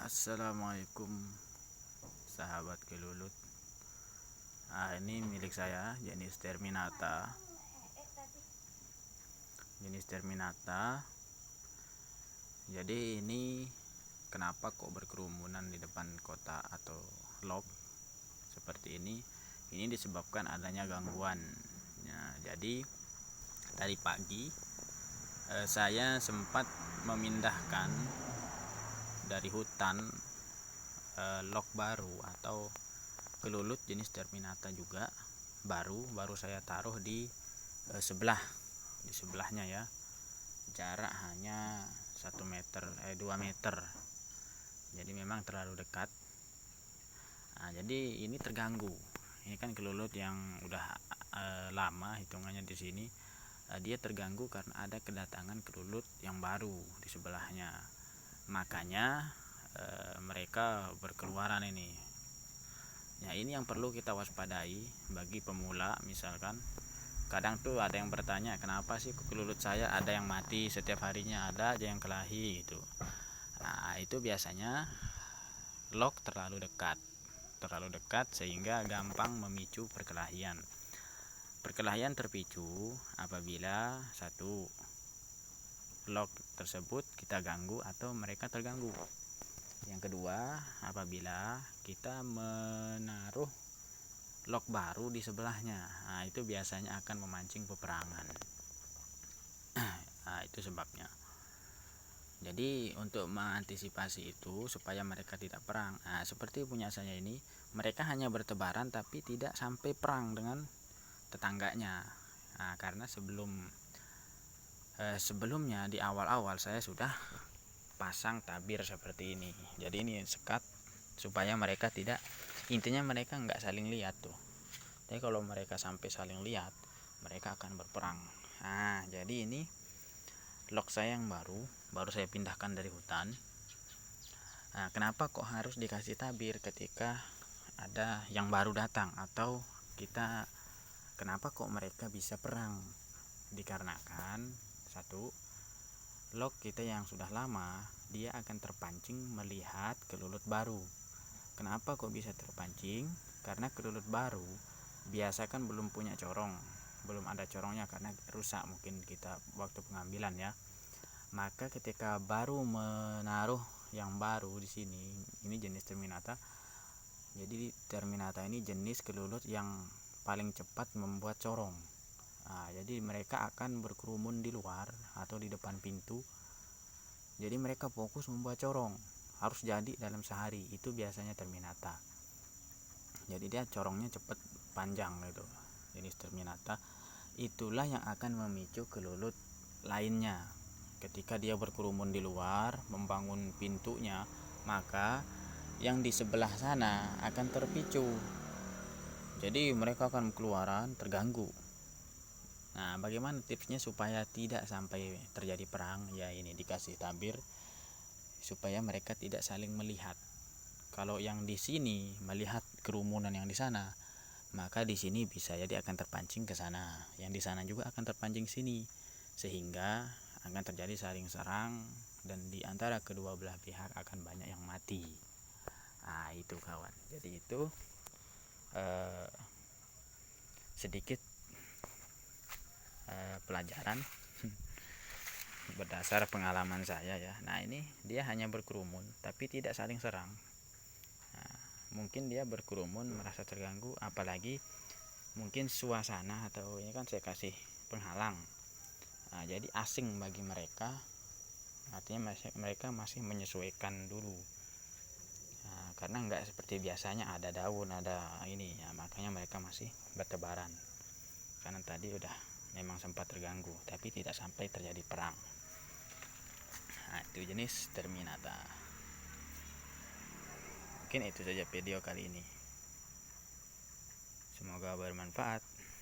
Assalamualaikum sahabat kelulut. Ini milik saya, jenis terminata. Jadi ini kenapa kok berkerumunan di depan kota atau log seperti ini? Ini disebabkan adanya gangguan. Jadi tadi pagi saya sempat memindahkan dari hutan log baru atau kelulut jenis terminata juga baru saya taruh di sebelahnya ya, jarak hanya 2 meter, jadi memang terlalu dekat. Jadi ini terganggu. Ini kan kelulut yang udah lama hitungannya di sini. Dia terganggu karena ada kedatangan kelulut yang baru di sebelahnya, makanya mereka berkeluaran ini. Ini yang perlu kita waspadai bagi pemula. Misalkan kadang tuh ada yang bertanya, kenapa sih kelulut saya ada yang mati setiap harinya, ada aja yang kelahi gitu. Itu biasanya log terlalu dekat sehingga gampang memicu perkelahian. Perkelahian terpicu apabila satu, log tersebut kita ganggu atau mereka terganggu. Yang kedua, apabila kita menaruh log baru di sebelahnya, itu biasanya akan memancing peperangan. Itu sebabnya. Jadi untuk mengantisipasi itu supaya mereka tidak perang, seperti punya saya ini, mereka hanya bertebaran tapi tidak sampai perang dengan tetangganya. Karena sebelumnya di awal-awal saya sudah pasang tabir seperti ini. Jadi ini sekat supaya mereka tidak, intinya mereka nggak saling lihat tuh. Jadi kalau mereka sampai saling lihat, mereka akan berperang. Jadi ini log saya yang baru saya pindahkan dari hutan. Kenapa kok harus dikasih tabir ketika ada yang baru datang, atau kenapa kok mereka bisa perang? Dikarenakan satu, log kita yang sudah lama dia akan terpancing melihat kelulut baru. Kenapa kok bisa terpancing? Karena kelulut baru biasa kan belum punya corong, belum ada corongnya karena rusak mungkin kita waktu pengambilan ya. Maka ketika baru menaruh yang baru di sini, ini jenis terminata. Jadi terminata ini jenis kelulut yang paling cepat membuat corong. Jadi mereka akan berkerumun di luar atau di depan pintu. Jadi mereka fokus membuat corong, harus jadi dalam sehari. Itu biasanya terminata. Jadi dia corongnya cepat panjang gitu. Jenis terminata itulah yang akan memicu kelulut lainnya. Ketika dia berkerumun di luar membangun pintunya, maka yang di sebelah sana akan terpicu. Jadi mereka akan keluaran terganggu. Bagaimana tipsnya supaya tidak sampai terjadi perang? Ya ini dikasih tabir supaya mereka tidak saling melihat. Kalau yang di sini melihat kerumunan yang di sana, maka di sini bisa jadi akan terpancing ke sana. Yang di sana juga akan terpancing sini, sehingga akan terjadi saling serang dan di antara kedua belah pihak akan banyak yang mati. Itu kawan. Jadi itu sedikit pelajaran berdasar pengalaman saya ya. Ini dia hanya berkerumun tapi tidak saling serang. Mungkin dia berkerumun merasa terganggu, apalagi mungkin suasana atau ini kan saya kasih penghalang. Jadi asing bagi mereka, artinya mereka masih menyesuaikan dulu. Karena nggak seperti biasanya ada daun, ada ini ya, makanya mereka masih bertebaran. Karena tadi udah memang sempat terganggu tapi tidak sampai terjadi perang. Itu jenis terminata. Mungkin itu saja video kali ini. Semoga bermanfaat.